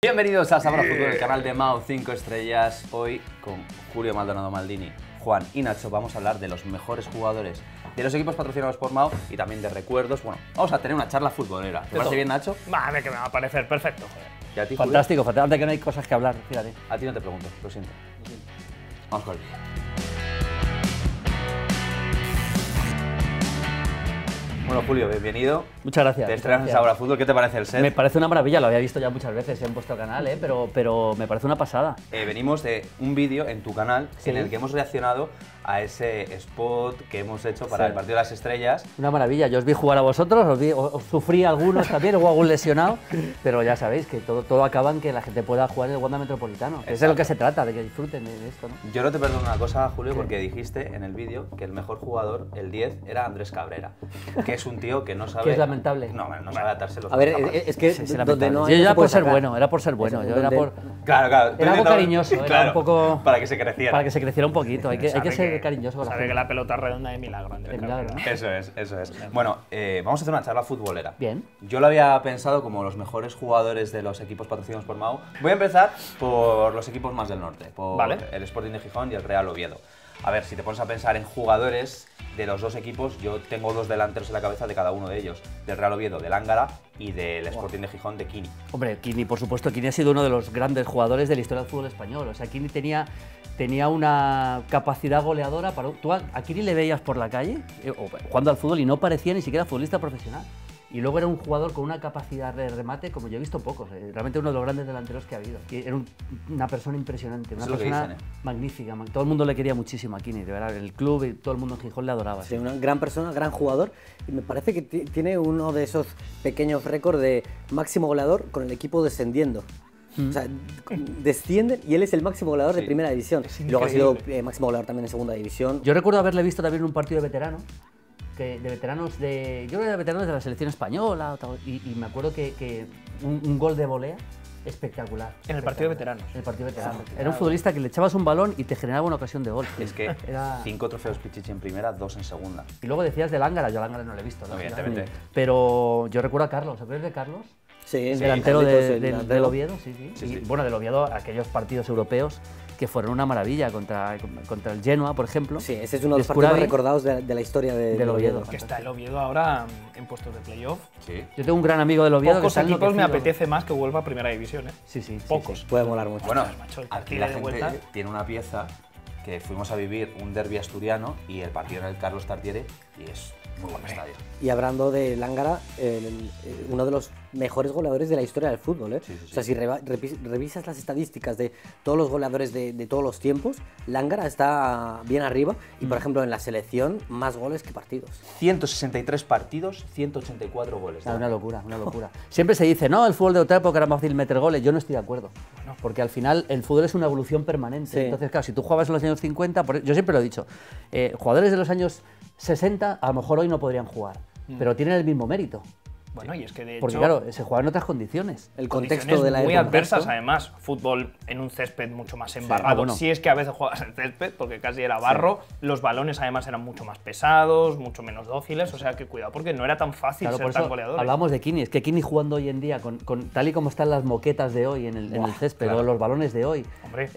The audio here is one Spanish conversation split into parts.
Bienvenidos a Sabor a Fútbol, el canal de Mao 5 estrellas. Hoy con Julio Maldonado Maldini, Juan y Nacho vamos a hablar de los mejores jugadores de los equipos patrocinados por Mao y también de recuerdos. Bueno, vamos a tener una charla futbolera. ¿Te parece bien, Nacho? Vale, que me va a parecer perfecto, joder. ¿Y a ti, Julio? Fantástico, antes que no hay cosas que hablar, fíjate. A ti no te pregunto, lo siento. Vamos con el vídeo. Bueno, Julio, bienvenido. Muchas gracias. Te estrenas en Sabor a Fútbol. ¿Qué te parece el set? Me parece una maravilla, lo había visto ya muchas veces en vuestro canal, pero me parece una pasada. Venimos de un vídeo en tu canal Sí. en el que hemos reaccionado a ese spot que hemos hecho para Sí. el Partido de las Estrellas. Una maravilla, yo os vi jugar a vosotros, os sufrí algunos también, hubo algún lesionado, pero ya sabéis que todo acaba en que la gente pueda jugar en el Wanda Metropolitano. Es de lo que se trata, de que disfruten de esto, ¿no? Yo no te perdono una cosa, Julio, porque dijiste en el vídeo que el mejor jugador, el 10, era Andrés Cabrera, que es un tío que no sabe... Que es lamentable. No sabe atarse los A ver, zapatos. es que Sí, donde lamentable. no Yo se era por puede ser sacar. bueno, era por ser bueno, yo era por... Claro. Era algo intentando- cariñoso, era claro, un poco... para que se creciera. Para que se creciera un poquito, hay que Sabe ser cariñoso con la Sabe gente. que la pelota es redonda de milagro, Andrés De milagro, Cabrera. ¿no? Eso es. Bueno, vamos a hacer una charla futbolera. Bien. Yo lo había pensado como los mejores jugadores de los equipos patrocinados por Mao. Voy a empezar por los equipos más del norte, por Vale. el Sporting de Gijón y el Real Oviedo. A ver, si te pones a pensar en jugadores de los dos equipos, yo tengo dos delanteros en la cabeza de cada uno de ellos. Del Real Oviedo, de Lángara, y del Sporting de Gijón, de Kini. Hombre, Kini, por supuesto, Kini ha sido uno de los grandes jugadores de la historia del fútbol español. O sea, Kini tenía una capacidad goleadora. Tú a Kini le veías por la calle jugando al fútbol y no parecía ni siquiera futbolista profesional. Y luego era un jugador con una capacidad de remate como yo he visto pocos. Realmente uno de los grandes delanteros que ha habido. Era una persona impresionante, una Eso es lo que persona dicen, magnífica. Todo el mundo le quería muchísimo a Kini, de verdad. El club y todo el mundo en Gijón le adoraba. Sí, una gran persona, gran jugador. Y me parece que tiene uno de esos pequeños récords de máximo goleador con el equipo descendiendo. O sea, descienden y él es el máximo goleador de Sí. primera división. Es Y luego ha sido increíble. máximo goleador también en segunda división. Yo recuerdo haberle visto también en un partido de veteranos, yo creo que de veteranos de la selección española, y me acuerdo que un gol de volea espectacular. En el partido de veteranos. En el partido de veteranos. Era un futbolista que le echabas un balón y te generaba una ocasión de gol. Es que Era- 5 trofeos Pichichi en primera, 2 en segunda. Y luego decías de Lángara, yo a Lángara no lo he visto, ¿no? Evidentemente. Pero yo recuerdo a Carlos, ¿sabes de Carlos? Sí, El sí, delantero Carlitos, del el delantero. Oviedo, sí. Sí, Y, sí. bueno, del Oviedo, aquellos partidos europeos que fueron una maravilla contra el Genoa, por ejemplo. Sí, ese es uno de los Escuravi. partidos recordados de la historia Del Oviedo. Que está el Oviedo ahora en puestos de playoff. Sí. Yo tengo un gran amigo del Oviedo que Pocos está equipos me enloquecido. apetece más que vuelva a primera división, ¿eh? Sí. Pocos. Puede molar mucho. Bueno, macho, el aquí partido la de gente vuelta. tiene una pieza que fuimos a vivir un derbi asturiano y el partido en el Carlos Tartiere y es muy buen estadio. Y hablando de Lángara, uno de los mejores goleadores de la historia del fútbol. ¿eh? Sí. O sea, si revisas las estadísticas de todos los goleadores de todos los tiempos, Lángara está bien arriba y, por ejemplo, en la selección, más goles que partidos. 163 partidos, 184 goles. Una locura. Siempre se dice, no, el fútbol de otra época era más fácil meter goles. Yo no estoy de acuerdo. Porque al final el fútbol es una evolución permanente. Sí. Entonces, claro, si tú jugabas en los años 50, yo siempre lo he dicho, jugadores de los años 60 a lo mejor hoy no podrían jugar, pero tienen el mismo mérito. Bueno, y es que de Porque hecho, claro, se jugaba en otras condiciones. El condiciones contexto de la muy época. adversas, además. Fútbol en un césped mucho más embarrado. Ah, bueno. Si es que a veces juegas en césped, porque casi era barro. Los balones, además, eran mucho más pesados, mucho menos dóciles. O sea, que cuidado, porque no era tan fácil Claro, por ser tan eso goleador. hablamos de Kini. Es que Kini jugando hoy en día, tal y como están las moquetas de hoy en el césped, o los balones de hoy, Hombre.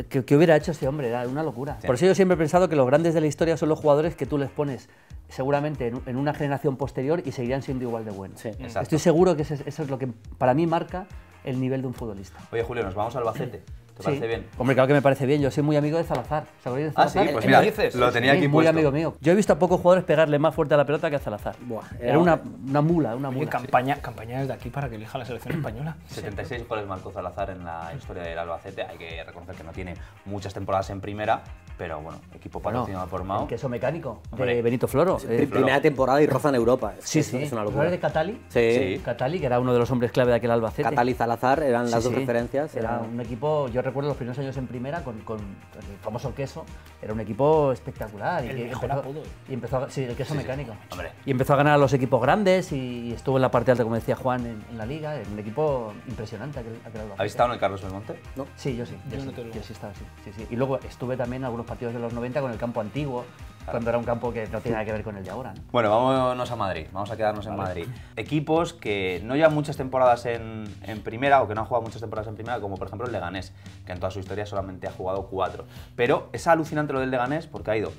¿qué hubiera hecho ese hombre? Era una locura. Por eso yo siempre he pensado que los grandes de la historia son los jugadores que tú les pones seguramente en una generación posterior y seguirán siendo igual de buenos. Sí. Exacto. Estoy seguro que eso es lo que para mí marca el nivel de un futbolista. Oye, Julio, nos vamos al Albacete. ¿Te parece bien? Hombre, claro que me parece bien. Yo soy muy amigo de Salazar. ¿Sabéis de Ah, sí, Salazar? pues ¿Qué mira, me dices? lo tenía Sí, aquí muy puesto. amigo mío. Yo he visto a pocos jugadores pegarle más fuerte a la pelota que a Salazar. Buah, Era una mula, una Oye, mula. campaña desde aquí para que elija la selección española. 76 goles marcó Salazar en la historia del Albacete. Hay que reconocer que no tiene muchas temporadas en primera, pero bueno, equipo patrocinado por Mao. El queso mecánico Hombre. de Benito Floro. Primera temporada y roza en Europa. Sí, Es sí. una ¿Sabes locura. de Catali? Sí. Catali, que era uno de los hombres clave de aquel Albacete. Catali y Salazar eran las Sí, dos sí. referencias. Era un equipo, yo recuerdo los primeros años en primera con el famoso queso, era un equipo espectacular. El que mejor empezó, apodo. y empezó a, sí, el queso mecánico. Hombre. Y empezó a ganar a los equipos grandes y estuvo en la parte alta, como decía Juan, en la liga. Era un equipo impresionante aquel Albacete. ¿Habéis estado en el Carlos Belmonte? Sí, yo sí. Yo Yo no te lo sí, digo. sí he estado, sí. Y luego estuve también en algunos partidos de los 90 con el campo antiguo, cuando era un campo que no tiene nada que ver con el de ahora, ¿no? Bueno, vámonos a Madrid, vamos a quedarnos en Madrid. Equipos que no llevan muchas temporadas en primera o que no han jugado muchas temporadas en primera, como por ejemplo el Leganés, que en toda su historia solamente ha jugado 4. Pero es alucinante lo del Leganés porque ha ido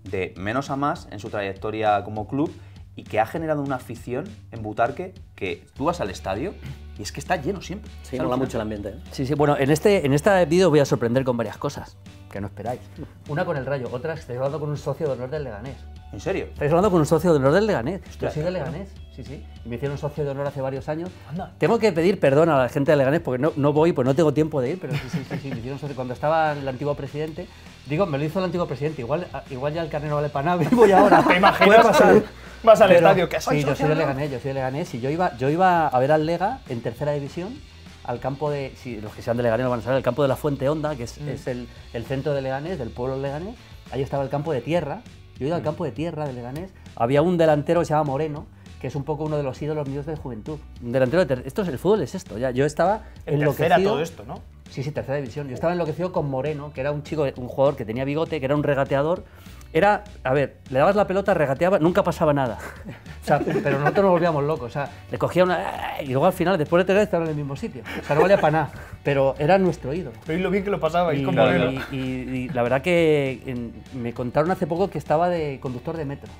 de menos a más en su trayectoria como club y que ha generado una afición en Butarque que tú vas al estadio y es que está lleno siempre. Sí, Es mola alucinante. mucho el ambiente. Sí, sí, bueno, en este vídeo voy a sorprender con varias cosas, que no esperáis. Una con el Rayo, otra estáis hablando con un socio de honor del Leganés. ¿En serio? Estáis hablando con un socio de honor del Leganés. Yo soy del Leganés, sí, sí. Y me hicieron socio de honor hace varios años. Anda. Tengo que pedir perdón a la gente de Leganés porque no voy, pues no tengo tiempo de ir, pero sí, me hicieron socio. Cuando estaba el antiguo presidente, digo, me lo hizo el antiguo presidente, igual ya el carnet no vale para nada, y voy ahora. ¿Te imaginas? Puede pasar. Vas al Pero- estadio, que Sí, yo soy de Leganés, y yo iba a ver al Lega en tercera división, al campo de, si los que sean de Leganés lo van a saber, el campo de la Fuente Honda, que es el centro de Leganés, del pueblo de Leganés. Ahí estaba el campo de tierra, yo iba al campo de tierra de Leganés, había un delantero que se llama Moreno, que es un poco uno de los ídolos míos de juventud. Un delantero de esto es el fútbol, es esto, ya. Yo estaba En tercera enloquecido. todo esto, ¿no? Sí, tercera división. Yo estaba enloquecido con Moreno, que era un chico, un jugador que tenía bigote, que era un regateador. Era, a ver, le dabas la pelota, regateaba, nunca pasaba nada. O sea, pero nosotros nos volvíamos locos. O sea, le cogía una... Y luego al final, después de 3 estaban en el mismo sitio. O sea, no valía para nada. Pero era nuestro ídolo. Veis lo bien que lo pasabais Y, con Moreno. y la verdad que me contaron hace poco que estaba de conductor de metro.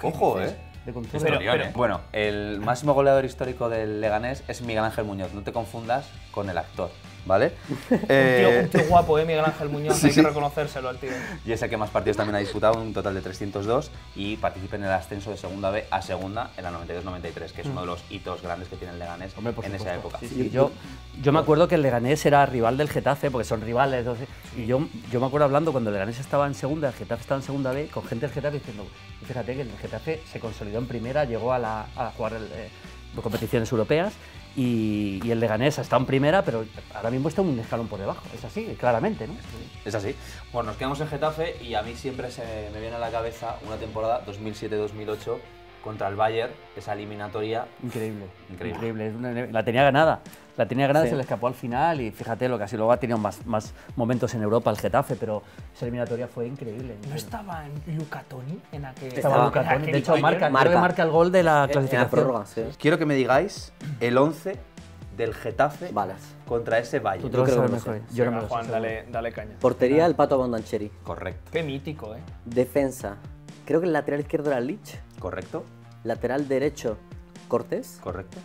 Ojo, De conductor Pero- de Historión, ¿eh? Bueno, el máximo goleador histórico del Leganés es Miguel Ángel Muñoz, no te confundas con el actor, ¿vale? Un tío guapo, Miguel Ángel Muñoz, sí, hay sí. que reconocérselo al tío. Y es el que más partidos también ha disputado, un total de 302, y participa en el ascenso de segunda B a segunda en la 92-93, que es uno de los hitos grandes que tiene el Leganés Hombre, por en esa supuesto. época. Sí, sí. Yo me acuerdo que el Leganés era rival del Getafe, porque son rivales. Entonces, y yo me acuerdo hablando cuando el Leganés estaba en segunda, el Getafe estaba en segunda B, con gente del Getafe diciendo, fíjate que el Getafe se consolidó en primera, llegó a jugar competiciones europeas, y el Leganés está en primera, pero ahora mismo está un escalón por debajo. Es así, claramente, ¿no? Es así. Bueno, nos quedamos en Getafe y a mí siempre se me viene a la cabeza una temporada 2007-2008 contra el Bayern, esa eliminatoria. Increíble. Increíble. La tenía ganada. La tenía ganada, Sí. se le escapó al final y fíjate lo que así luego ha tenido más momentos en Europa el Getafe, pero esa eliminatoria fue increíble. ¿No estaba en Luca Toni en aquel Estaba Luca en Toni. aquel De hecho, Bayern? creo que marca el gol de la En la clasificación. prórroga, sí. Quiero que me digáis el 11 del Getafe Vale. contra ese Tú Bayern. te lo creo sabes que lo mejor. sé. Yo no me Venga, lo sé. Juan, seguro. dale caña. Portería, el Pato Abondancheri. Correcto. Qué mítico, ¿eh? Defensa, creo que el lateral izquierdo era Lich. ¿Correcto? Lateral derecho, Cortés. ¿Correcto?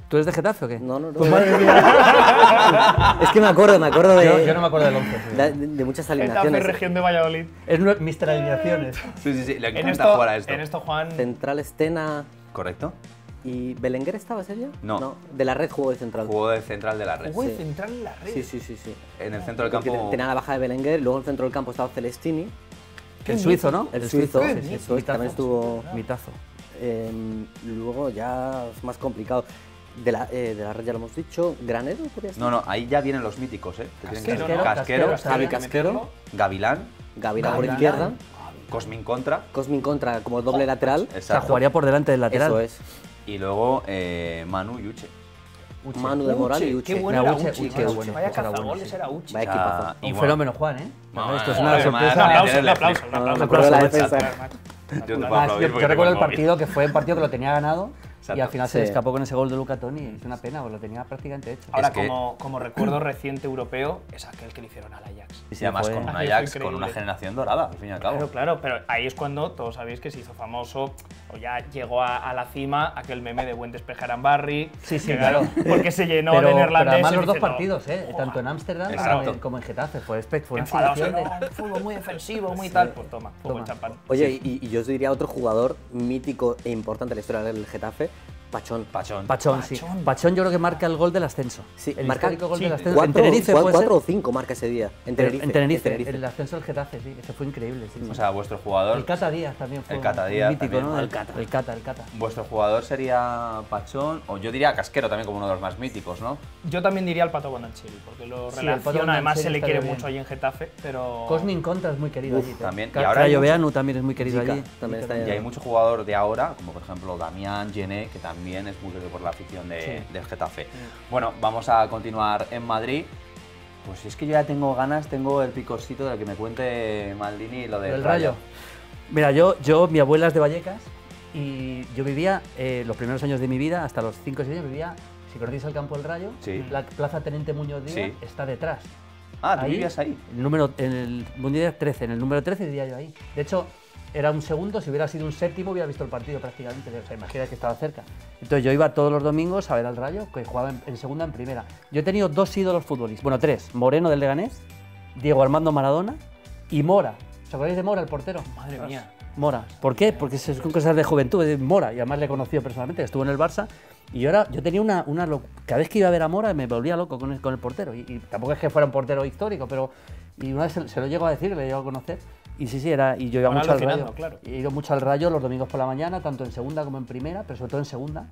¿Tú eres de Getafe o qué? No, no, no. Pues madre mía. Es que me acuerdo de, Yo no me acuerdo del 11. sí. de muchas Getafe, alineaciones. región de Valladolid. Es Mr. Alineaciones. Sí, le En encanta jugar a esto. en esto, Juan, Central Estena ¿Correcto? y Belenguer estaba ese día. No. De la red jugó de central. Jugó de central de la red. jugó de Sí. central en la red. Sí. En el centro del Porque campo. tenía la baja de Belenguer, luego en el centro del campo estaba Celestini, El suizo, ¿no? el suizo, Sí, eso es, Mitazo. también estuvo. Mitazo. Luego ya es más complicado. De la red ya lo hemos dicho. Granero, podría ser. No, ahí ya vienen los míticos, ¿eh? Que tienen que ser Casquero, Casquero, Javi Casquero, Gavilán, Gavilán por Gavilán. izquierda, Cosmin Contra. Cosmin contra como doble lateral. O sea, Exacto. jugaría por delante del lateral. Eso es. Y luego Manu y Uche. Manu de Moral y Uche. Qué bueno Mira, era Uche, Uche. Uche era bueno, Vaya Uche era bueno, cazagoles sí. era Uche. Vaya O sea, equipazo. y Un bueno, fenómeno, Juan, ¿eh? Madre Esto es mía, una madre sorpresa. mía, Un aplauso, tenerle un aplauso, flip. un aplauso. Me acuerdo de la aplauso, defensa. Yo te puedo Además, aplaudir yo porque recuerdo el tengo el móvil. partido que fue un partido que lo tenía ganado y Exacto. al final se le Sí. escapó con ese gol de Luca Toni. Es una pena, pues lo tenía prácticamente hecho. Ahora, Es que- como recuerdo reciente europeo, es aquel que le hicieron al Ajax. Y además fue- con un Fue Ajax, con increíble. una generación dorada, al fin y al cabo. Claro, claro, pero ahí es cuando todos sabéis que se hizo famoso o ya llegó a la cima aquel meme de buen despejar en Barry. Sí, sí, que, claro. Porque se llenó pero, de neerlandeses. pero además los dos diciendo, partidos, "Joder, tanto en Ámsterdam Exacto. como en Getafe. Fue una enfadados, exhibición de... "No, fútbol muy defensivo, muy tal". Pues toma, fútbol Toma. champán. Oye, y yo os diría otro jugador mítico e importante en la historia del Getafe, Pachón. Pachón. Pachón, sí. Pachón. Pachón yo creo que marca el gol del ascenso. Sí, el marca- histórico gol sí, del ascenso. En Cuatro, Tenerife puede ser. o 5 marca ese día. En Tenerife. En Tenerife, el ascenso del Getafe, sí. Ese fue increíble, sí. O sea, vuestro jugador. el Cata Díaz también fue El Cata un Díaz mítico, también. ¿no? El Cata. Vuestro jugador sería Pachón, o yo diría Casquero también como uno de los más míticos, ¿no? Yo también diría al Pato Bondancheri, porque lo Sí, el Pato relaciona, además se le Bondancheri quiere estaría mucho bien. ahí en Getafe, pero... Cosmin Contra es muy querido Uf, allí. también. Y Cayo ahora hay Veanu también es muy querido Zica allí. también está Y hay mucho jugador de ahora, como por ejemplo Damián, Gené, que también es muy querido por la afición del Getafe. Bueno, vamos a continuar en Madrid. Pues es que yo ya tengo ganas, tengo el picorcito de que me cuente Maldini lo del ¿Del Rayo? Mira, mi abuela es de Vallecas y yo vivía, los primeros años de mi vida, hasta los 5 o 6 años, vivía, si conocéis el Campo del Rayo, Sí. la Plaza Teniente Muñoz Díaz Sí. está detrás. Ah, ¿tú vivías ahí? En el Muñoz Díaz 13, en el número 13 vivía yo ahí. De hecho, era un segundo, si hubiera sido un séptimo hubiera visto el partido prácticamente, o sea, imagina que estaba cerca. Entonces yo iba todos los domingos a ver al Rayo, que jugaba en segunda, en primera. Yo he tenido 2 ídolos futbolistas, bueno, 3, Moreno del Leganés, Diego Armando Maradona y Mora. ¿Os acordáis de Mora, el portero? Madre mía. Mora. ¿Por qué? Porque son cosas de juventud, de Mora, y además le he conocido personalmente, que estuvo en el Barça, y yo tenía cada vez que iba a ver a Mora me volvía loco con el portero, y tampoco es que fuera un portero histórico, pero y una vez se lo llego a decir, le llego a conocer, y sí, y yo iba Ahora mucho al alucinando, Rayo. claro. He ido mucho al Rayo los domingos por la mañana, tanto en segunda como en primera, pero sobre todo en segunda,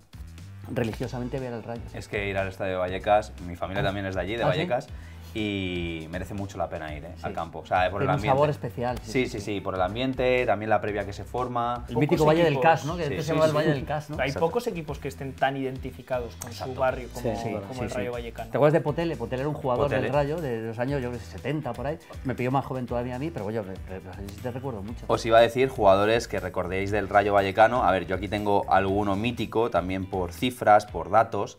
religiosamente ver el Rayo. Sí. Es que ir al estadio de Vallecas, mi familia también es de allí, de ¿Ah, sí? Vallecas, y merece mucho la pena ir al campo. O sea, por el Tiene un ambiente. sabor especial. Sí, por el ambiente, también la previa que se forma. El mítico Pocos Valle del equipos- Cas, ¿no? Que Sí, antes sí, se llamaba el sí. Valle del Cas, ¿no? Hay Exacto. pocos equipos que estén tan identificados con su barrio como, Sí, como el Rayo Vallecano. ¿Te acuerdas de Potele? Potele era un jugador Potele. del Rayo de los años, yo creo que 70 por ahí. Me pilló más joven todavía a mí, pero yo sí te recuerdo mucho. Os iba a decir jugadores que recordéis del Rayo Vallecano. A ver, yo aquí tengo alguno mítico, también por cifras, por datos.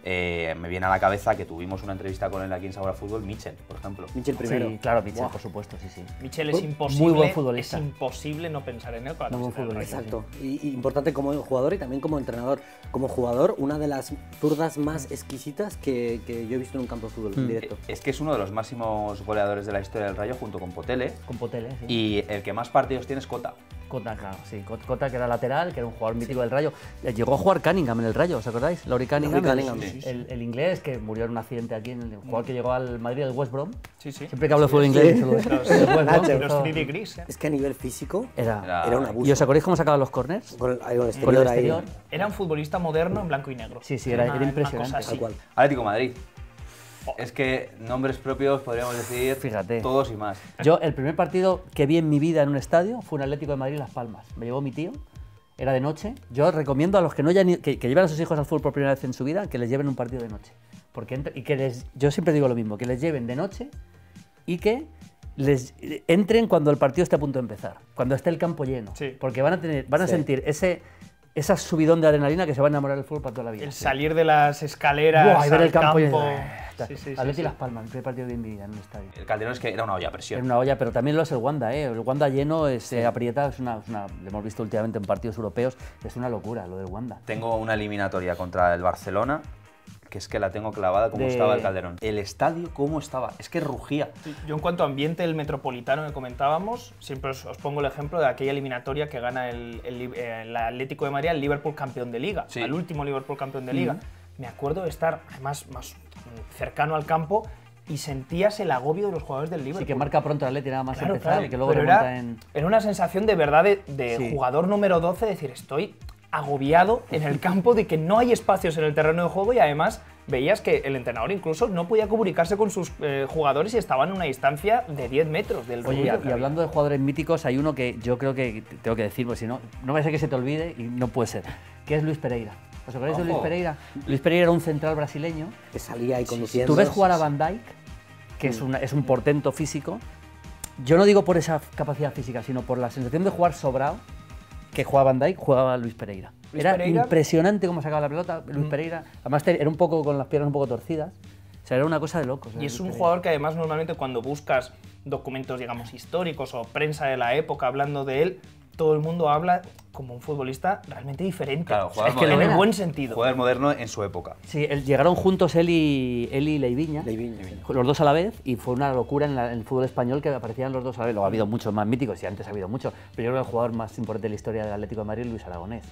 Me viene a la cabeza que tuvimos una entrevista con él aquí en Sabor a Fútbol, Michel, por ejemplo. Michel primero. Sí, claro, Michel, Buah. por supuesto, sí. Michel es Muy imposible, buen futbolista. es imposible no pensar en él con la Muy buen camiseta del Rayo. futbolista. Exacto. Y importante como jugador y también como entrenador. Como jugador, una de las zurdas más exquisitas que yo he visto en un campo de fútbol en directo. Es que es uno de los máximos goleadores de la historia del Rayo junto con Potele. Con Potele, sí. Y el que más partidos tiene es Cota. Cota, claro, sí. Cota, que era lateral, que era un jugador mítico del Rayo. Llegó a jugar Cunningham en el Rayo, ¿os acordáis? Laurie Cunningham, Laurie Cunningham, sí. el inglés que murió en un accidente aquí, el jugador que llegó al Madrid, el West Brom. Sí, sí. Siempre que hablo de fútbol inglés, Sí. solo es- Los- el West Brom, Nacho. que Los hizo- 3D Gris, ¿eh? Es que a nivel físico Era. era un abuso. ¿Y os acordáis cómo sacaban los corners? Con el exterior, Con el ahí. exterior. Era un futbolista moderno en blanco y negro. Sí, era Una impresionante. cosa así. Tal cual. Atlético de Madrid. Es que nombres propios podríamos decir Fíjate. todos y más. Yo, el primer partido que vi en mi vida en un estadio fue un Atlético de Madrid Las Palmas. Me llevó mi tío, era de noche. Yo recomiendo a los que no hayan que lleven a sus hijos al fútbol por primera vez en su vida que les lleven un partido de noche. Porque yo siempre digo lo mismo, que les lleven de noche y que les entren cuando el partido esté a punto de empezar, cuando esté el campo lleno. Sí. Porque van a Sí. sentir esa subidón de adrenalina que se va a enamorar del fútbol para toda la vida. El salir de las escaleras Buah, y ver al el campo campo. lleno. Sí, sí, sí, Atleti sí. Las Palmas, el primer partido de mi vida en un estadio. El Calderón es que era una olla a presión. En una olla, pero también lo es el Wanda, ¿eh? El Wanda lleno, aprieta, lo hemos visto últimamente en partidos europeos, es una locura lo del Wanda. Tengo una eliminatoria contra el Barcelona, que es que la tengo clavada como De- estaba el Calderón. El estadio, ¿cómo estaba? Es que rugía. Sí, yo en cuanto a ambiente del Metropolitano que comentábamos, siempre os pongo el ejemplo de aquella eliminatoria que gana el Atlético de Madrid al Liverpool campeón de Liga, Sí. al último Liverpool campeón de Liga. Me acuerdo de estar además más cercano al campo y sentías el agobio de los jugadores del Liverpool. Sí, que marca pronto el Atleti nada más Claro, empezar claro, y que luego pero remonta era, en... era una sensación de verdad de Sí. jugador número 12, decir, estoy agobiado en el campo, de que no hay espacios en el terreno de juego y además veías que el entrenador incluso no podía comunicarse con sus jugadores y estaban a una distancia de 10 metros del Oye, ruido que y había. hablando de jugadores míticos, hay uno que yo creo que tengo que decir, porque si no, no vaya a ser que se te olvide y no puede ser, que es Luis Pereira. ¿Os acordáis de Luis Ojo. Pereira? Luis Pereira era un central brasileño. Que salía ahí conduciendo. Tú ves jugar a Van Dijk, que es un portento físico. Yo no digo por esa capacidad física, sino por la sensación de jugar sobrado que jugaba Van Dijk, jugaba Luis Pereira. Luis Era Pereira- impresionante cómo sacaba la pelota Luis Pereira. Además era un poco con las piernas un poco torcidas. O sea, era una cosa de locos. Y Luis es un Pereira. jugador que además normalmente cuando buscas documentos, digamos, históricos o prensa de la época hablando de él, todo el mundo habla como un futbolista realmente diferente. Claro, O sea, jugador es que en moderno. el buen sentido. Jugador moderno en su época. Sí, llegaron juntos él y Leiviña, Leiviña. los dos a la vez, y fue una locura en el fútbol español que aparecían los dos a la vez. Luego ha habido muchos más míticos y antes ha habido muchos, pero yo creo que el jugador más importante de la historia del Atlético de Madrid es Luis Aragonés.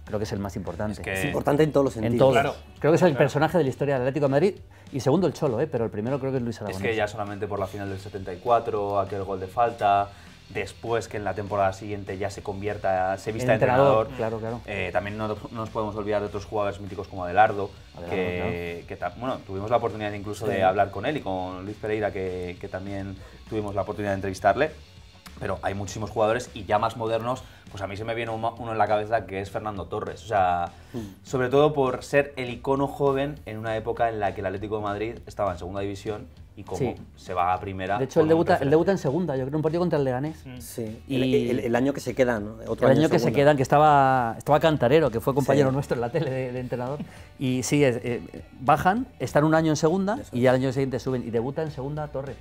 Creo que es el más importante. Es que- Es importante en todos los En sentidos. todos. Claro. Creo que es el personaje de la historia del Atlético de Madrid y segundo el Cholo, pero el primero creo que es Luis Es Aragonés. que ya solamente por la final del 74, aquel gol de falta, después que en la temporada siguiente ya se convierta, se vista El entrenador, entrenador. claro. También no nos podemos olvidar de otros jugadores míticos como Adelardo, bueno, tuvimos la oportunidad incluso de hablar con él y con Luis Pereira, que también tuvimos la oportunidad de entrevistarle. Pero hay muchísimos jugadores y ya más modernos, pues a mí se me viene uno en la cabeza que es Fernando Torres. O sea, sobre todo por ser el icono joven en una época en la que el Atlético de Madrid estaba en segunda división y cómo Sí. se va a primera. De hecho, él con un debuta en segunda, yo creo, un partido contra el Leganés. Sí. Y- El año que se quedan, ¿no? Otro El año que se segunda. quedan, que estaba Cantarero, que fue compañero Sí. nuestro en la tele de entrenador. Y sí, bajan, están un año en segunda y al año siguiente suben y debuta en segunda Torres.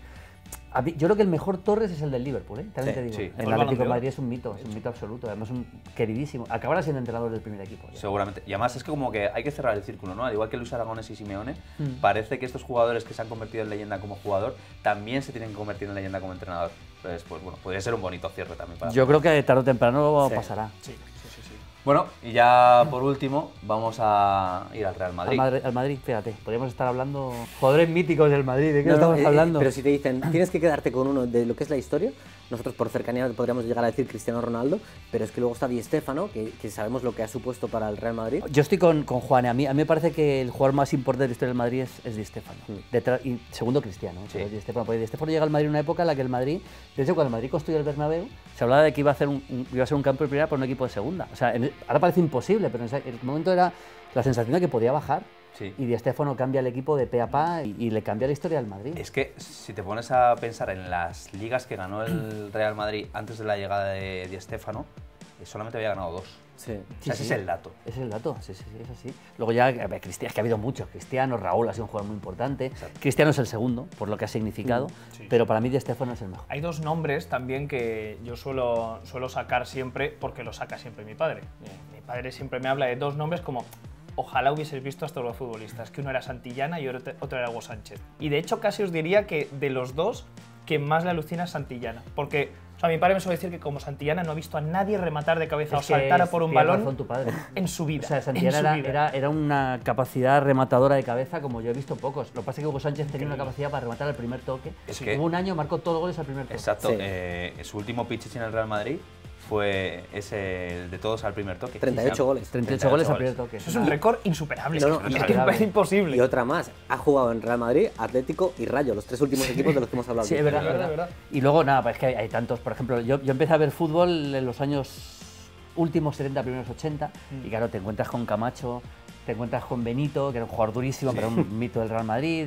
Yo creo que el mejor Torres es el del Liverpool, ¿eh? También Sí, te digo. sí. El Fue el Balón Atlético de de Oro. Madrid es un mito absoluto. Además, un queridísimo. Acabará siendo entrenador del primer equipo. Ya. Seguramente. Y además es que como que hay que cerrar el círculo, ¿no? Al igual que Luis Aragonés y Simeone, parece que estos jugadores que se han convertido en leyenda como jugador también se tienen que convertir en leyenda como entrenador. Entonces, pues bueno, podría ser un bonito cierre también para... Yo creo que tarde o temprano Sí. pasará. Sí. Bueno, y ya por último, vamos a ir al Real Madrid. Al Madrid, fíjate, podríamos estar hablando jugadores míticos del Madrid, ¿de qué No, no, estamos hablando? Pero si te dicen, tienes que quedarte con uno de lo que es la historia, nosotros por cercanía podríamos llegar a decir Cristiano Ronaldo, pero es que luego está Di Stéfano, que sabemos lo que ha supuesto para el Real Madrid. Yo estoy con Juan, a mí me parece que el jugador más importante de la historia del Madrid es Di Stéfano. Y segundo Cristiano, Sí. pero Di Stéfano, porque Di Stéfano llega al Madrid en una época en la que el Madrid, de hecho cuando el Madrid construyó el Bernabéu, se hablaba de que iba a ser un campo de primera por un equipo de segunda. O sea, ahora parece imposible, pero en el momento era la sensación de que podía bajar. Sí. Y Di Stéfano cambia el equipo de pe a pa y le cambia la historia al Madrid. Es que si te pones a pensar en las ligas que ganó el Real Madrid antes de la llegada de Di Stéfano, solamente había ganado 2. Sí. O sea, ese es el dato. Ese es el dato, sí, es así. Luego ya, Cristiano, es que ha habido muchos. Cristiano, Raúl ha sido un jugador muy importante. Exacto. Cristiano es el segundo, por lo que ha significado, Sí. pero para mí Di Stéfano es el mejor. Hay dos nombres también que yo suelo sacar siempre, porque lo saca siempre mi padre. Mi padre siempre me habla de dos nombres como ojalá hubieses visto a estos dos futbolistas, que uno era Santillana y otro era Hugo Sánchez. Y de hecho casi os diría que de los dos, que más le alucina es Santillana, porque o sea, mi padre me suele decir que como Santillana no ha visto a nadie rematar de cabeza o Es que saltar a por un tiene balón razón tu padre. en su vida. O sea, en Santillana su vida. era una capacidad rematadora de cabeza como yo he visto pocos. Lo que pasa es que Hugo Sánchez tenía una capacidad para rematar al primer toque. Es que- Hubo un año, marcó todos los goles al primer toque. Exacto. Sí. Su último Pichichi en el Real Madrid fue ese de todos al primer toque. 38 goles. 38 goles al goles. primer toque. Eso es un récord insuperable, No, es no, que no. es imposible. Y otra más, ha jugado en Real Madrid, Atlético y Rayo, los tres últimos equipos de los que hemos hablado. Sí, aquí. es verdad, Es verdad, es verdad. verdad. Y luego, nada, pues es que hay tantos. Por ejemplo, yo empecé a ver fútbol en los años últimos 70, primeros 80, y claro, te encuentras con Camacho, te encuentras con Benito, que era un jugador durísimo, pero un mito del Real Madrid.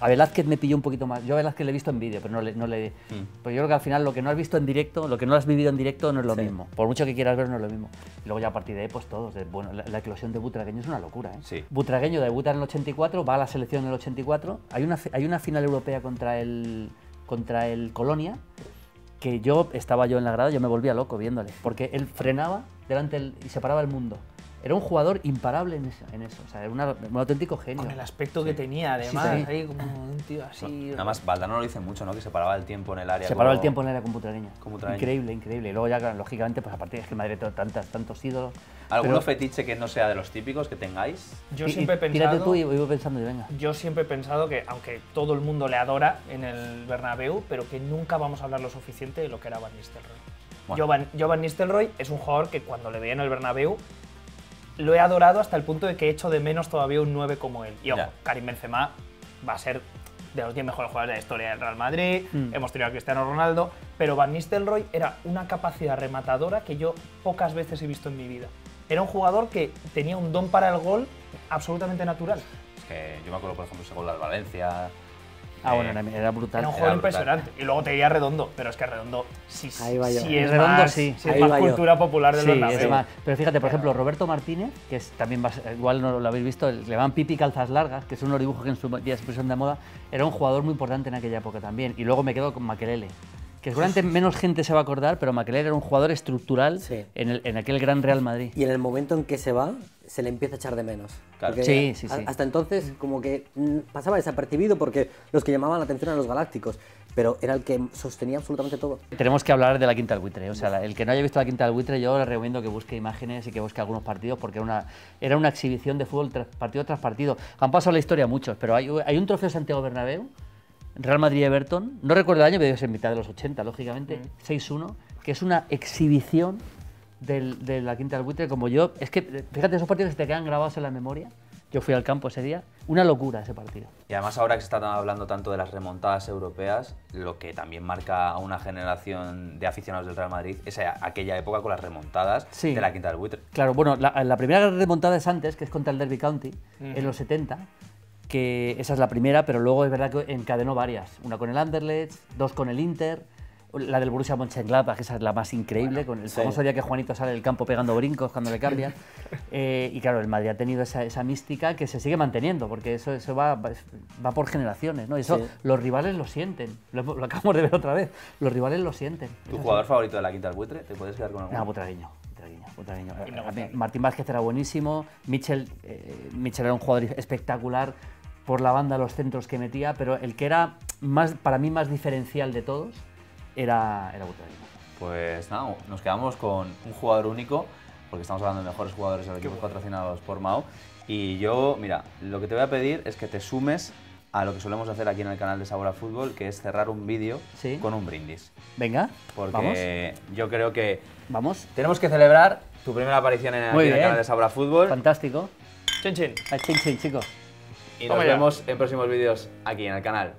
A Velázquez me pilló un poquito más. Yo a Velázquez le he visto en vídeo, pero no le. Pero yo creo que al final lo que no has visto en directo, lo que no has vivido en directo no es lo Sí. mismo. Por mucho que quieras ver, no es lo mismo. Y luego ya a partir de ahí, pues todos. Bueno, la eclosión de Butragueño es una locura, ¿eh? Sí. Butragueño debuta en el 84, va a la selección en el 84. Hay una final europea contra el Colonia, que estaba yo en la grada, yo me volvía loco viéndole, porque él frenaba y separaba el mundo. Era un jugador imparable en eso, o sea, era un auténtico genio. Con el aspecto que tenía, además, sí. ahí como un tío así. Nada más, Valdano lo dice mucho, ¿no? Que separaba el tiempo en el área. Separaba el como- tiempo en la era con Butragueño. Con Butragueño. Increíble, increíble. Y luego ya, claro, lógicamente, pues a partir de que el Madrid tiene tantos ídolos. ¿Alguno pero- fetiche que no sea de los típicos que tengáis? Yo siempre he Tírate pensado. tú y voy pensando y venga. Yo siempre he pensado que, aunque todo el mundo le adora en el Bernabéu, pero que nunca vamos a hablar lo suficiente de lo que era Van Nistelrooy. Bueno. Yo Van Nistelrooy es un jugador que cuando le veía en el Bernabéu lo he adorado hasta el punto de que he hecho de menos todavía un 9 como él. Y ojo, Ya. Karim Benzema va a ser de los 10 mejores jugadores de la historia del Real Madrid, Mm. hemos tenido a Cristiano Ronaldo, pero Van Nistelrooy era una capacidad rematadora que yo pocas veces he visto en mi vida. Era un jugador que tenía un don para el gol absolutamente natural. Es que yo me acuerdo, por ejemplo, ese gol al Valencia. Bueno, era brutal. Era un jugador brutal. impresionante. Y luego te diría Redondo, pero es que Redondo sí, Ahí va yo. sí es Redondo más, sí. sí es Ahí más va yo. cultura popular del Sí, Bernabéu. es más. Pero fíjate, por ejemplo, Roberto Martínez, que también igual no lo habéis visto, le llaman Pipi Calzas Largas, que son unos dibujos que en su día se pusieron de moda, era un jugador muy importante en aquella época también. Y luego me quedo con Makelele, que seguramente menos gente se va a acordar, pero Makelele era un jugador estructural Sí. en aquel gran Real Madrid. Y en el momento en que se va, se le empieza a echar de menos. Claro. Porque Sí, sí, sí. Hasta entonces, como que pasaba desapercibido porque los que llamaban la atención eran los galácticos, pero era el que sostenía absolutamente todo. Tenemos que hablar de la Quinta del Buitre. O sea, el que no haya visto la Quinta del Buitre, yo le recomiendo que busque imágenes y que busque algunos partidos, porque era una exhibición de fútbol partido tras partido. Han pasado la historia muchos, pero hay un trofeo Santiago Bernabéu, Real Madrid-Everton, no recuerdo el año, pero debe ser en mitad de los 80, lógicamente, 6-1, que es una exhibición de la Quinta del Buitre, como yo. Es que, fíjate, esos partidos que te quedan grabados en la memoria. Yo fui al campo ese día, una locura ese partido. Y además ahora que se está hablando tanto de las remontadas europeas, lo que también marca a una generación de aficionados del Real Madrid es aquella época con las remontadas Sí. de la Quinta del Buitre. Claro, bueno, la primera remontada es antes, que es contra el Derby County, en los 70, que esa es la primera, pero luego es verdad que encadenó varias. Una con el Anderlecht, 2 con el Inter, la del Borussia Mönchengladbach, que esa es la más increíble, con el famoso día que Juanito sale del campo pegando brincos cuando le cambian. Y claro, el Madrid ha tenido esa mística que se sigue manteniendo, porque eso va por generaciones, ¿no? Y eso los rivales lo sienten, lo acabamos de ver otra vez, los rivales lo sienten. ¿Tu jugador favorito de la Quinta del Buitre? ¿Te puedes quedar con alguno? No, Butragueño. Martín Vázquez era buenísimo, Mitchell era un jugador espectacular por la banda, los centros que metía, pero el que era para mí más diferencial de todos era Butragueño. Pues nada, nos quedamos con un jugador único, porque estamos hablando de mejores jugadores de los equipos patrocinados por Mao. Y yo, mira, lo que te voy a pedir es que te sumes a lo que solemos hacer aquí en el canal de Sabor a Fútbol, que es cerrar un vídeo con un brindis. Venga, porque vamos. Yo creo que tenemos que celebrar tu primera aparición en el canal de Sabor a Fútbol. Fantástico. Chin, chin. Chin, chin, chicos. Y nos vemos en próximos vídeos aquí en el canal.